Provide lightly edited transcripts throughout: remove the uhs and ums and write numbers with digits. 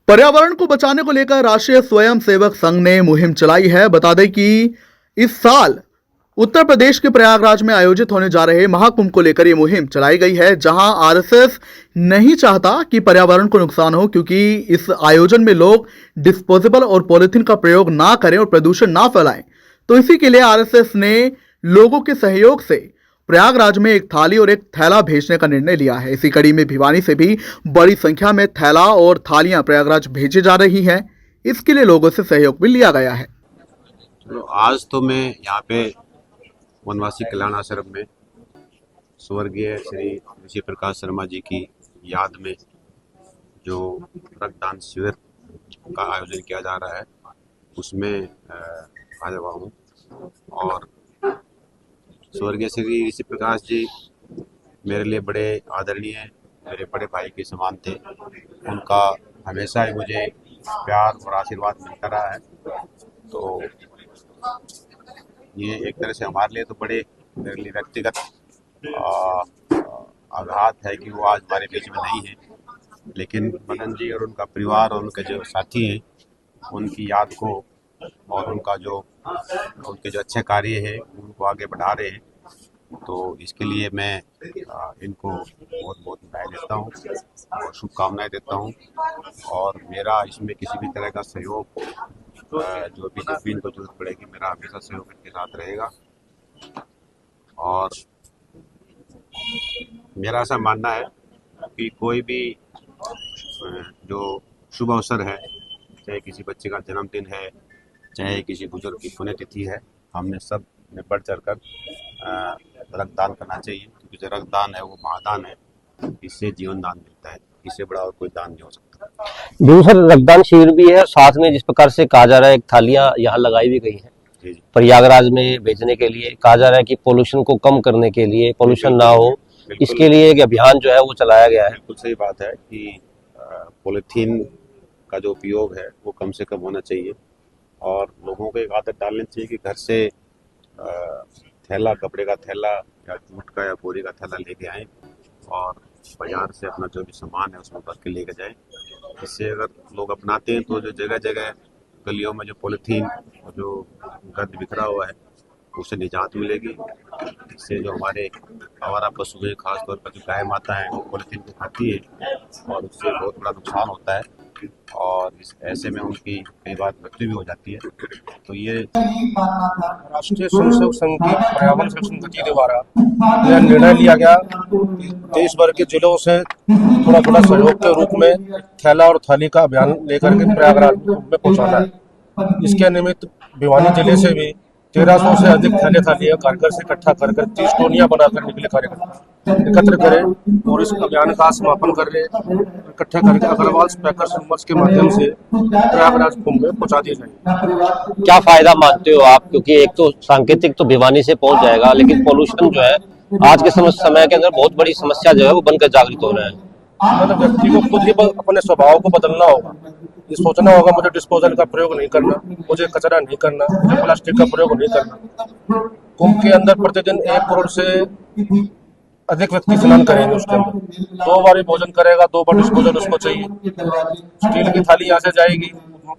पर्यावरण को बचाने को लेकर राष्ट्रीय स्वयंसेवक संघ ने मुहिम चलाई है। बता दें कि इस साल उत्तर प्रदेश के प्रयागराज में आयोजित होने जा रहे महाकुंभ को लेकर यह मुहिम चलाई गई है, जहां आरएसएस नहीं चाहता कि पर्यावरण को नुकसान हो, क्योंकि इस आयोजन में लोग डिस्पोजेबल और पॉलिथीन का प्रयोग ना करें और प्रदूषण ना फैलाएं। तो इसी के लिए आरएसएस ने लोगों के सहयोग से प्रयागराज में एक थाली और एक थैला भेजने का निर्णय लिया है। इसी कड़ी में भिवानी से भी बड़ी संख्या में थैला और थालियां प्रयागराज भेजी जा रही हैं। इसके लिए लोगों से सहयोग भी लिया गया है। तो आज तो मैं यहाँ पे वनवासी कल्याण आश्रम में स्वर्गीय श्री ऋषि प्रकाश शर्मा जी की याद में जो रक्तदान शिविर का आयोजन किया जा रहा है उसमें आया हुआ हूँ। और स्वर्गीय श्री ऋषि प्रकाश जी मेरे लिए बड़े आदरणीय, मेरे बड़े भाई के समान थे। उनका हमेशा ही मुझे प्यार और आशीर्वाद मिलता रहा है। तो ये एक तरह से हमारे लिए तो बड़े मेरे लिए व्यक्तिगत आघात है कि वो आज हमारे बीच में नहीं है, लेकिन मदन जी और उनका परिवार और उनके जो साथी हैं उनकी याद को और उनके जो अच्छे कार्य है उनको आगे बढ़ा रहे हैं। तो इसके लिए मैं इनको बहुत बहुत बधाई देता हूँ और शुभकामनाएं देता हूँ। और मेरा इसमें किसी भी तरह का सहयोग जो भी इनको जरूरत पड़ेगी, मेरा हमेशा सहयोग इनके साथ रहेगा। और मेरा ऐसा मानना है कि कोई भी जो शुभ अवसर है, चाहे किसी बच्चे का जन्मदिन है, चाहे किसी बुजुर्ग की पुण्यतिथि है, हमने सब में बढ़ चढ़ कर रक्तदान करना चाहिए, क्योंकि जो रक्तदान है वो महादान है। इससे जीवन दान मिलता है, इससे बड़ा और कोई दान नहीं हो सकता। दूसरा रक्तदान शिविर भी है, साथ में जिस प्रकार से कहा जा रहा है थालियां यहाँ लगाई भी गई हैं प्रयागराज में भेजने के लिए। कहा जा रहा है कि पोल्यूशन को कम करने के लिए, पोल्यूशन ना हो, इसके लिए एक अभियान जो है वो चलाया गया है। बिल्कुल सही बात है कि पॉलीथीन का जो उपयोग है वो कम से कम होना चाहिए और लोगों को एक आदत डालनी चाहिए कि घर से थैला, कपड़े का थैला या जूट का या बोरी का थैला लेके आएं और बाजार से अपना जो भी सामान है उसमें भर के लेके जाएं। इससे अगर लोग अपनाते हैं तो जो जगह जगह गलियों में जो पॉलीथीन और जो गंद बिखरा हुआ है उससे निजात मिलेगी। इससे जो हमारे आवारा पशु हैं, खासतौर पर जो गाय माता है वो पॉलीथीन को खाती है और उससे बहुत बड़ा नुकसान होता है और ऐसे में उनकी कई बार मृत्यु भी हो जाती है। तो ये राष्ट्रीय स्वयंसेवक संघ की पर्यावरण संरक्षण गति द्वारा यह निर्णय लिया गया कि देश भर के जिलों से थोड़ा थोड़ा सहयोग के रूप में थैला और थाली का अभियान लेकर के प्रयागराज में पहुंचाना है। इसके निमित्त भिवानी जिले से भी 1300 से अधिक थैले थालियां कारगर से इकट्ठा कर 30 टोलियां बनाकर निकले कार्यकर्ता एकत्र करें और इस अभियान का समापन कर रहे इकट्ठा करके अग्रवाल स्पैकर समर्स के माध्यम से प्रयागराज कुंभ में पहुंचा दिए जाएंगे। क्या फायदा मानते हो आप? क्योंकि एक तो सांकेतिक तो भिवानी से पहुंच जाएगा, लेकिन पोल्यूशन जो है आज के समय के अंदर बहुत बड़ी समस्या जो है वो बनकर जागृत हो रहा है। मतलब व्यक्ति को खुद ही अपने स्वभाव को बदलना होगा। ये सोचना होगा मुझे डिस्पोजल का प्रयोग नहीं करना, मुझे कचरा नहीं करना, मुझे प्लास्टिक का प्रयोग नहीं करना। कुंभ के अंदर प्रतिदिन 1 करोड़ से अधिक व्यक्ति स्नान करेंगे। उसके अंदर 2 बार भोजन करेगा, 2 बार डिस्पोजल उसको चाहिए। स्टील की थाली यहाँ से जाएगी,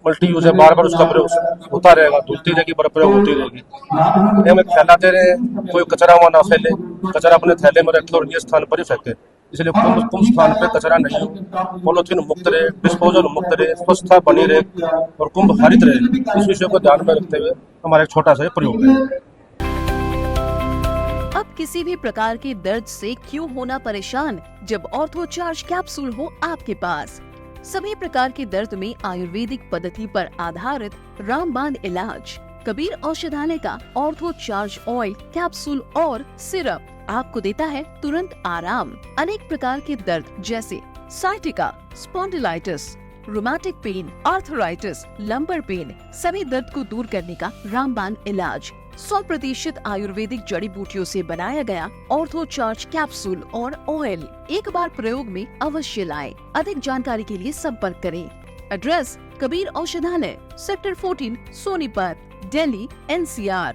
मल्टी यूज है, बार बार उसका प्रयोग होता रहेगा, धुलती रहेगी, पर प्रयोग होती रहेगी। हमें फैलाते रहे, कोई कचरा वहाँ ना फैले, कचरा अपने थैले में रखे और ये स्थान पर ही फेंके। इसलिए कुंभ स्थान पे कचरा नहीं हो, पॉलिथीन मुक्त रहे, डिस्पोजल मुक्त रहे, स्वच्छता बनी रहे और कुंभ हरित रहे। इस विषय को ध्यान में रखते हुए हमारा एक छोटा सा प्रयोग है। अब किसी भी प्रकार के दर्द से क्यों होना परेशान, जब ऑर्थो चार्ज कैप्सूल हो आपके पास। सभी प्रकार के दर्द में आयुर्वेदिक पद्धति पर आधारित रामबाण इलाज। कबीर औषधालय का ऑर्थो चार्ज ऑयल, कैप्सूल और सिरप आपको देता है तुरंत आराम। अनेक प्रकार के दर्द जैसे sciatica, spondylitis, rheumatic pain, arthritis, lumbar pain, सभी दर्द को दूर करने का रामबाण इलाज। 100% आयुर्वेदिक जड़ी बूटियों से बनाया गया ऑर्थो चार्ज कैप्सूल और ऑयल एक बार प्रयोग में अवश्य लाएं। अधिक जानकारी के लिए संपर्क करें। एड्रेस: कबीर औषधालय, सेक्टर 14, सोनीपत, दिल्ली, NCR।